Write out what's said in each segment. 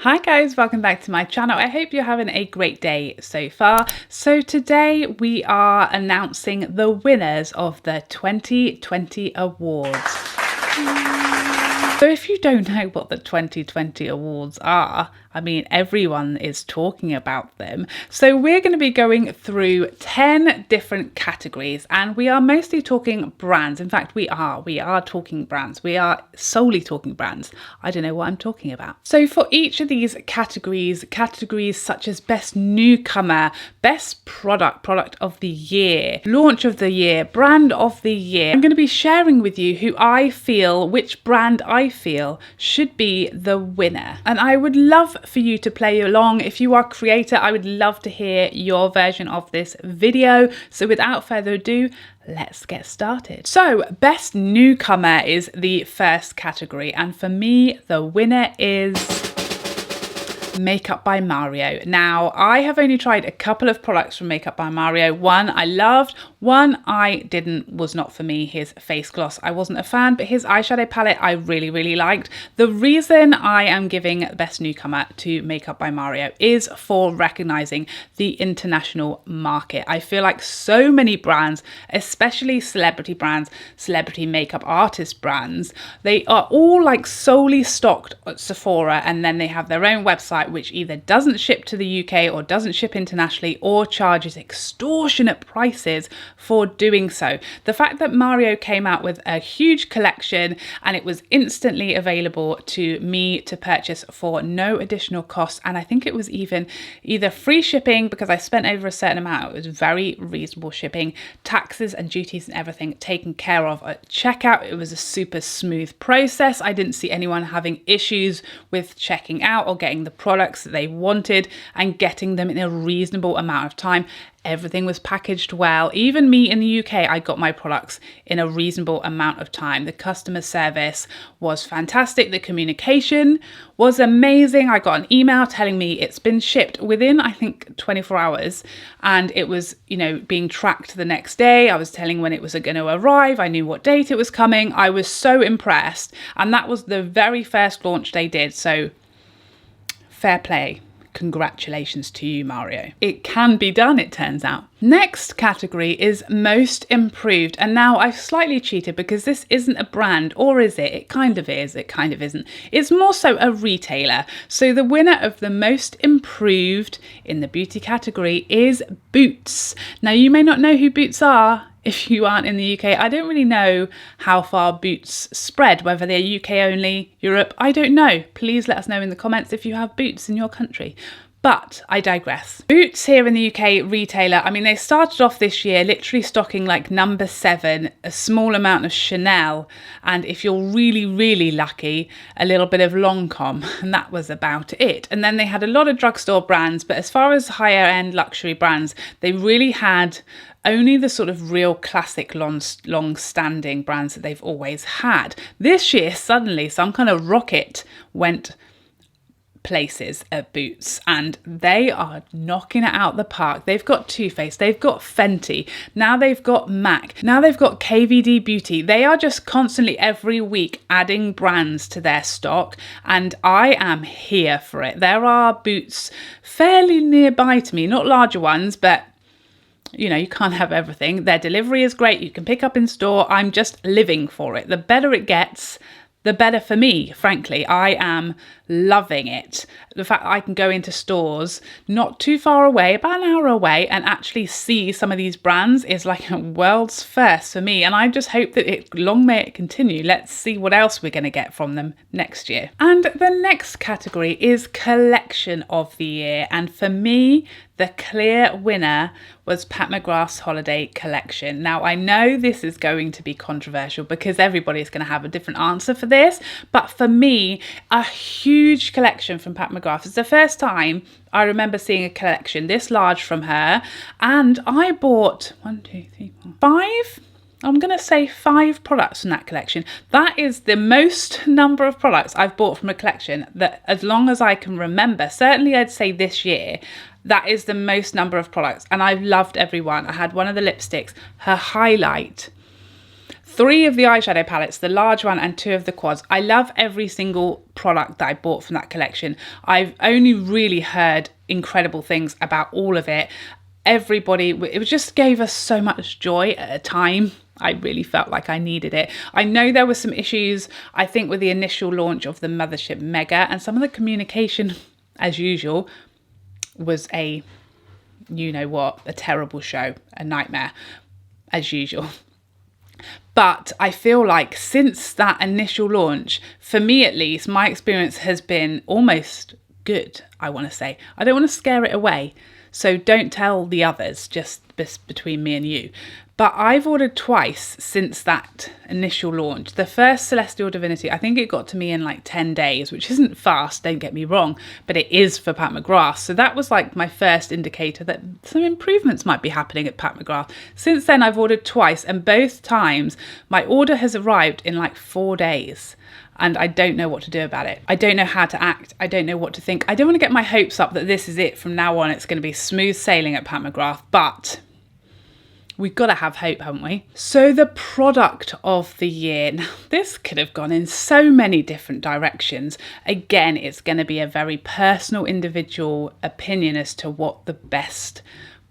Hi guys, welcome back to my channel. I hope you're having a great day so far. So today we are announcing the winners of the 2020 awards. So if you don't know what the 2020 awards are, I mean, everyone is talking about them. So we're going to be going through 10 different categories, and we are mostly talking brands. In fact, we are talking brands. We are solely talking brands. I don't know what I'm talking about. So for each of these categories such as best newcomer, best product of the year, launch of the year, brand of the year, I'm going to be sharing with you which brand I feel should be the winner. And I would love for you to play along. If you are a creator, I would love to hear your version of this video. So without further ado, let's get started. So best newcomer is the first category, and for me the winner is Makeup by Mario. Now, I have only tried a couple of products from Makeup by Mario. One I loved, one I didn't, was not for me. His face gloss I wasn't a fan, but his eyeshadow palette I really liked. The reason I am giving best newcomer to Makeup by Mario is for recognizing the international market. I feel like so many brands, especially celebrity brands, celebrity makeup artist brands, they are all like solely stocked at Sephora, and then they have their own website which either doesn't ship to the UK or doesn't ship internationally or charges extortionate prices for doing so. The fact that Mario came out with a huge collection and it was instantly available to me to purchase for no additional cost, and I think it was even either free shipping because I spent over a certain amount, it was very reasonable shipping, taxes and duties and everything taken care of at checkout. It was a super smooth process. I didn't see anyone having issues with checking out or getting the products that they wanted and getting them in a reasonable amount of time. Everything was packaged well. Even me in the UK, I got my products in a reasonable amount of time. The customer service was fantastic. The communication was amazing. I got an email telling me it's been shipped within, I think, 24 hours. And it was, being tracked the next day. I was telling when it was going to arrive. I knew what date it was coming. I was so impressed. And that was the very first launch they did. So fair play. Congratulations to you, Mario. It can be done, it turns out. Next category is most improved. And now I've slightly cheated because this isn't a brand, or is it? It kind of is, it kind of isn't. It's more so a retailer. So the winner of the most improved in the beauty category is Boots. Now you may not know who Boots are. If you aren't in the UK, I don't really know how far Boots spread, whether they're UK only, Europe, I don't know. Please let us know in the comments if you have Boots in your country. But I digress. Boots here in the UK retailer, I mean, they started off this year literally stocking like number 7, a small amount of Chanel, and if you're really lucky, a little bit of Lancome, and that was about it. And then they had a lot of drugstore brands, but as far as higher end luxury brands, they really had only the sort of real classic long-standing brands that they've always had. This year, suddenly, some kind of rocket went places at Boots, and they are knocking it out the park. They've got Too Faced, they've got Fenty, now they've got MAC, now they've got KVD Beauty. They are just constantly every week adding brands to their stock, and I am here for it. There are Boots fairly nearby to me, not larger ones, but you can't have everything. Their delivery is great. You can pick up in store. I'm just living for it. The better it gets, the better for me, frankly. I am loving it. The fact that I can go into stores not too far away, about an hour away, and actually see some of these brands is like a world's first for me. And I just hope that long may it continue. Let's see what else we're going to get from them next year. And the next category is collection of the year. And for me, the clear winner was Pat McGrath's holiday collection. Now, I know this is going to be controversial because everybody's going to have a different answer for this, but for me, a huge collection from Pat McGrath. It's the first time I remember seeing a collection this large from her, and I bought 5. I'm going to say 5 products from that collection. That is the most number of products I've bought from a collection that, as long as I can remember, certainly I'd say this year, that is the most number of products, and I've loved every one. I had one of the lipsticks, her highlight, 3 of the eyeshadow palettes, the large one and 2 of the quads. I love every single product that I bought from that collection. I've only really heard incredible things about all of it. Everybody, it just gave us so much joy at a time. I really felt like I needed it. I know there were some issues, I think, with the initial launch of the Mothership Mega, and some of the communication, as usual, was a, you know what, a terrible show, a nightmare, as usual. But I feel like since that initial launch, for me at least, my experience has been almost good, I want to say. I don't want to scare it away, so don't tell the others, just between me and you. But I've ordered twice since that initial launch. The first Celestial Divinity, I think it got to me in like 10 days, which isn't fast, don't get me wrong, but it is for Pat McGrath. So that was like my first indicator that some improvements might be happening at Pat McGrath. Since then, I've ordered twice, and both times my order has arrived in like 4 days. And I don't know what to do about it. I don't know how to act. I don't know what to think. I don't want to get my hopes up that this is it. From now on, it's going to be smooth sailing at Pat McGrath, but we've got to have hope, haven't we? So the product of the year. Now, this could have gone in so many different directions. Again, it's going to be a very personal, individual opinion as to what the best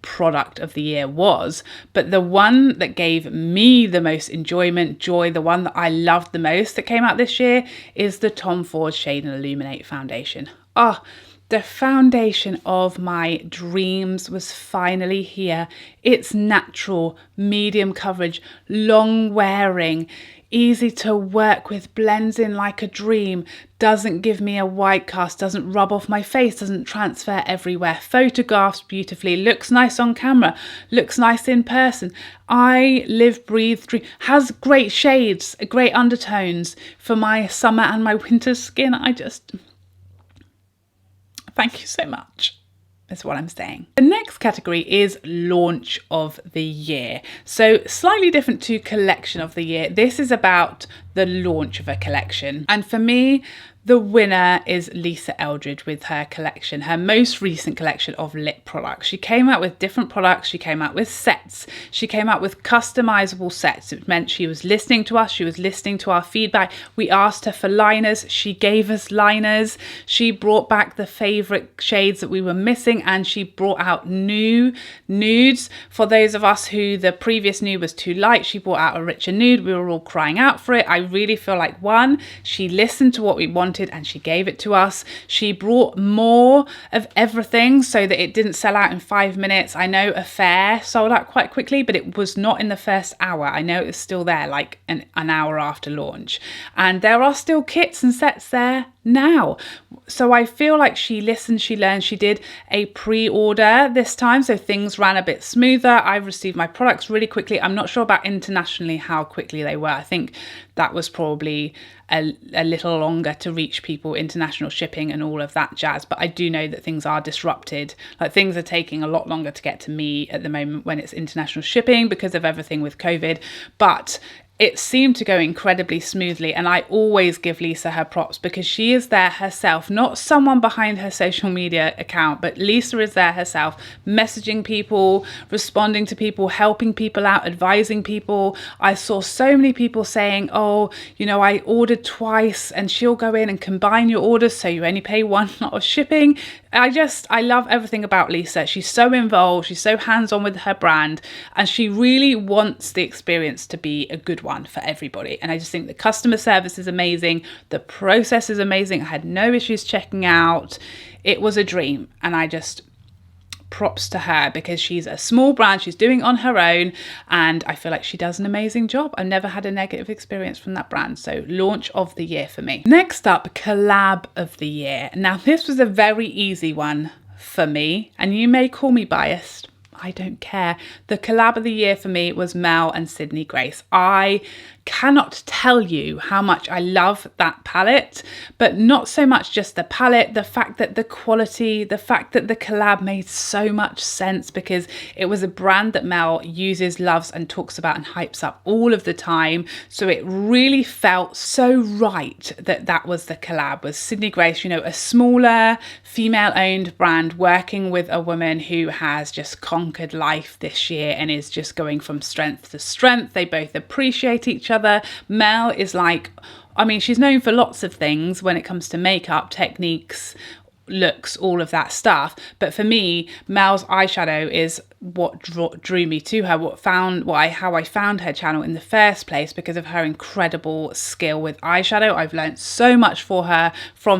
product of the year was, but the one that gave me the most enjoyment, joy, the one that I loved the most that came out this year is the Tom Ford Shade and Illuminate foundation. Oh, the foundation of my dreams was finally here. It's natural, medium coverage, long wearing, easy to work with, blends in like a dream, doesn't give me a white cast, doesn't rub off my face, doesn't transfer everywhere, photographs beautifully, looks nice on camera, looks nice in person. I live, breathe, dream, has great shades, great undertones for my summer and my winter skin. Thank you so much. That's what I'm saying. The next category is launch of the year. So slightly different to collection of the year. This is about the launch of a collection. And for me, the winner is Lisa Eldridge with her collection, her most recent collection of lip products. She came out with different products. She came out with sets. She came out with customizable sets. It meant she was listening to us. She was listening to our feedback. We asked her for liners. She gave us liners. She brought back the favorite shades that we were missing, and she brought out new nudes. For those of us who the previous nude was too light, she brought out a richer nude. We were all crying out for it. I really feel like, one, she listened to what we wanted and she gave it to us. She brought more of everything so that it didn't sell out in 5 minutes. I know Affair sold out quite quickly, but it was not in the first hour. I know it was still there like an hour after launch. And there are still kits and sets there now. So I feel like she listened, she learned. She did a pre-order this time, so things ran a bit smoother. I received my products really quickly. I'm not sure about internationally how quickly they were. I think that was probably a little longer to reach people, international shipping and all of that jazz. But I do know that things are disrupted. Like, things are taking a lot longer to get to me at the moment when it's international shipping because of everything with COVID. But it seemed to go incredibly smoothly, and I always give Lisa her props because she is there herself, not someone behind her social media account, but Lisa is there herself, messaging people, responding to people, helping people out, advising people. I saw so many people saying, oh, you know, I ordered twice, and she'll go in and combine your orders so you only pay one lot of shipping. I love everything about Lisa. She's so involved, she's so hands-on with her brand, and she really wants the experience to be a good one for everybody. And I just think the customer service is amazing, the process is amazing. I had no issues checking out. It was a dream, and I just props to her because she's a small brand, she's doing it on her own, and I feel like she does an amazing job. I've never had a negative experience from that brand. So launch of the year for me. Next up, collab of the year. Now, this was a very easy one for me, and you may call me biased. I don't care. The collab of the year for me was Mel and Sydney Grace. I cannot tell you how much I love that palette, but not so much just the palette, the fact that the quality, the fact that the collab made so much sense because it was a brand that Mel uses, loves, and talks about and hypes up all of the time. So it really felt so right that that was the collab with Sydney Grace, you know, a smaller female-owned brand working with a woman who has just conquered life this year and is just going from strength to strength. They both appreciate each other. Mel is like, I mean, she's known for lots of things when it comes to makeup techniques, looks, all of that stuff, but for me, Mel's eyeshadow is what drew me to her, how I found her channel in the first place, because of her incredible skill with eyeshadow. I've learned so much from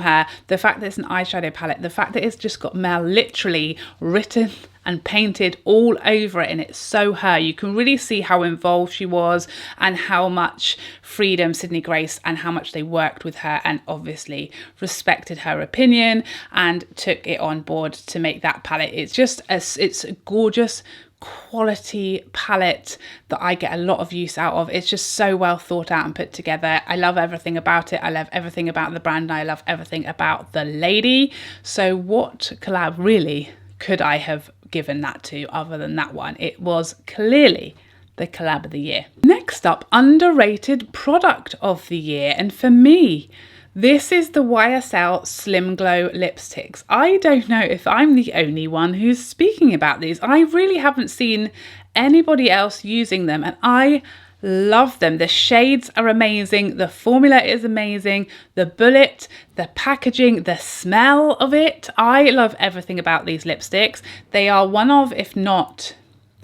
her. The fact that it's an eyeshadow palette, the fact that it's just got Mel literally written and painted all over it, and it's so her. You can really see how involved she was and how much freedom Sydney Grace and how much they worked with her and obviously respected her opinion and took it on board to make that palette. It's a gorgeous quality palette that I get a lot of use out of. It's just so well thought out and put together. I love everything about it. I love everything about the brand. And I love everything about the lady. So what collab really could I have given that to other than that one? It was clearly the collab of the year. Next up, underrated product of the year. And for me, this is the YSL Slim Glow lipsticks. I don't know if I'm the only one who's speaking about these. I really haven't seen anybody else using them, and I love them. The shades are amazing. The formula is amazing. The bullet, the packaging, the smell of it. I love everything about these lipsticks. They are one of, if not,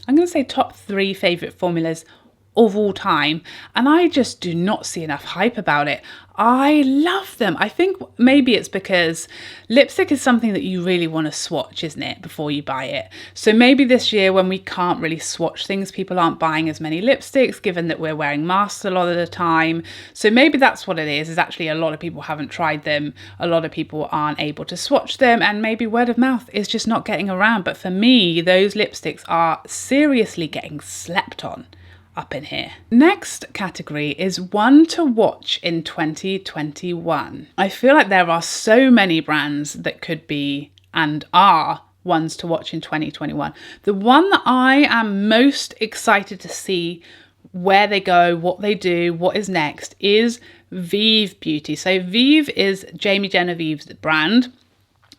I'm going to say top 3 favorite formulas of all time, and I just do not see enough hype about it. I love them. I think maybe it's because lipstick is something that you really want to swatch, isn't it, before you buy it. So maybe this year, when we can't really swatch things, people aren't buying as many lipsticks, given that we're wearing masks a lot of the time. So maybe that's what it is actually a lot of people haven't tried them. A lot of people aren't able to swatch them, and maybe word of mouth is just not getting around. But for me, those lipsticks are seriously getting slept on up in here. Next category is one to watch in 2021. I feel like there are so many brands that could be and are ones to watch in 2021. The one that I am most excited to see where they go, what they do, what is next is Vive Beauty. So Vive is Jamie Genevieve's brand.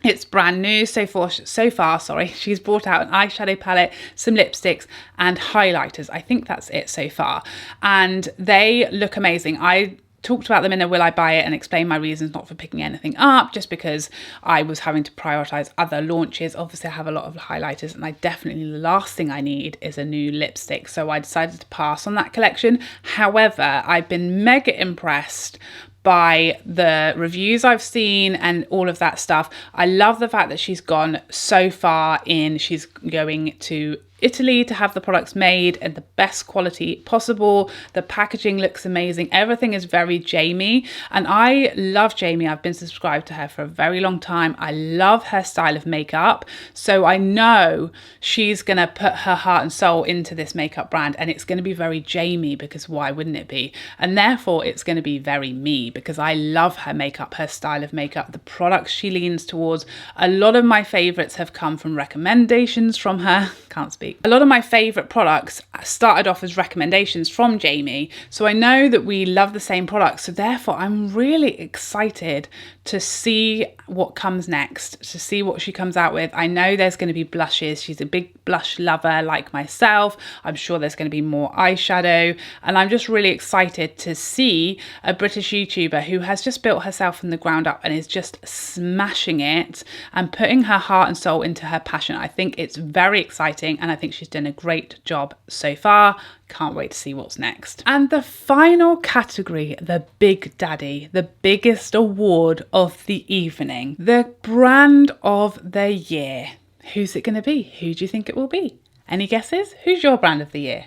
It's brand new so far. She's brought out an eyeshadow palette, some lipsticks and highlighters. I think that's it so far. And they look amazing. I talked about them in a Will I Buy It and explain my reasons not for picking anything up, just because I was having to prioritize other launches. Obviously, I have a lot of highlighters, and the last thing I need is a new lipstick. So I decided to pass on that collection. However, I've been mega impressed by the reviews I've seen and all of that stuff. I love the fact that she's gone so far in. She's going to Italy to have the products made in the best quality possible. The packaging looks amazing. Everything is very Jamie, and I love Jamie. I've been subscribed to her for a very long time. I love her style of makeup, so I know she's gonna put her heart and soul into this makeup brand, and it's gonna be very Jamie, because why wouldn't it be? And therefore it's gonna be very me, because I love her makeup, her style of makeup, the products she leans towards. A lot of my favorites have come from recommendations from her. Can't speak. A lot of my favorite products started off as recommendations from Jamie, so I know that we love the same products. So therefore I'm really excited to see what comes next, to see what she comes out with. I know there's going to be blushes. She's a big blush lover like myself. I'm sure there's going to be more eyeshadow, and I'm just really excited to see a British YouTuber who has just built herself from the ground up and is just smashing it and putting her heart and soul into her passion. I think it's very exciting, and I think she's done a great job so far. Can't wait to see what's next. And the final category, the big daddy, the biggest award of the evening, the brand of the year. Who's it going to be? Who do you think it will be? Any guesses? Who's your brand of the year?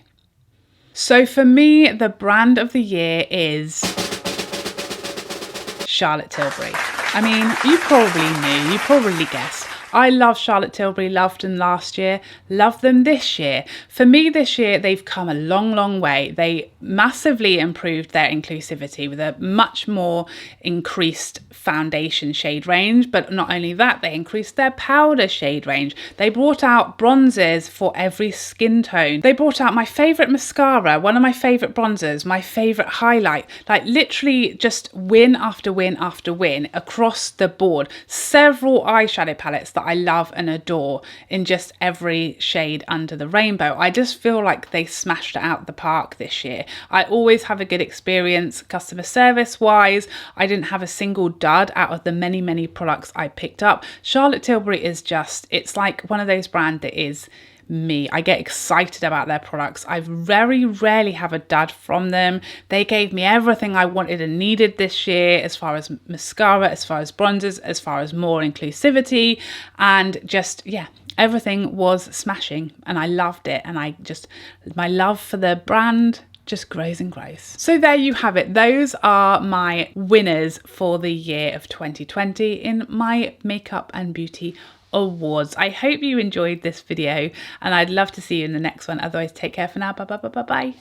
So for me, the brand of the year is Charlotte Tilbury. I mean, you probably knew, you probably guessed. I love Charlotte Tilbury, loved them last year, love them this year. For me this year, they've come a long way. They massively improved their inclusivity with a much more increased foundation shade range, but not only that, they increased their powder shade range. They brought out bronzers for every skin tone. They brought out my favourite mascara, one of my favourite bronzers, my favourite highlight, like literally just win after win after win across the board. Several eyeshadow palettes that I love and adore in just every shade under the rainbow. I just feel like they smashed it out the park this year. I always have a good experience customer service wise. I didn't have a single dud out of the many products I picked up. Charlotte Tilbury is just, it's like one of those brands that is me. I get excited about their products. I very rarely have a dud from them. They gave me everything I wanted and needed this year, as far as mascara, as far as bronzers, as far as more inclusivity, and just, yeah, everything was smashing and I loved it. And my love for the brand just grows and grows. So there you have it. Those are my winners for the year of 2020 in my makeup and beauty awards. I hope you enjoyed this video and I'd love to see you in the next one. Otherwise, take care for now. Bye.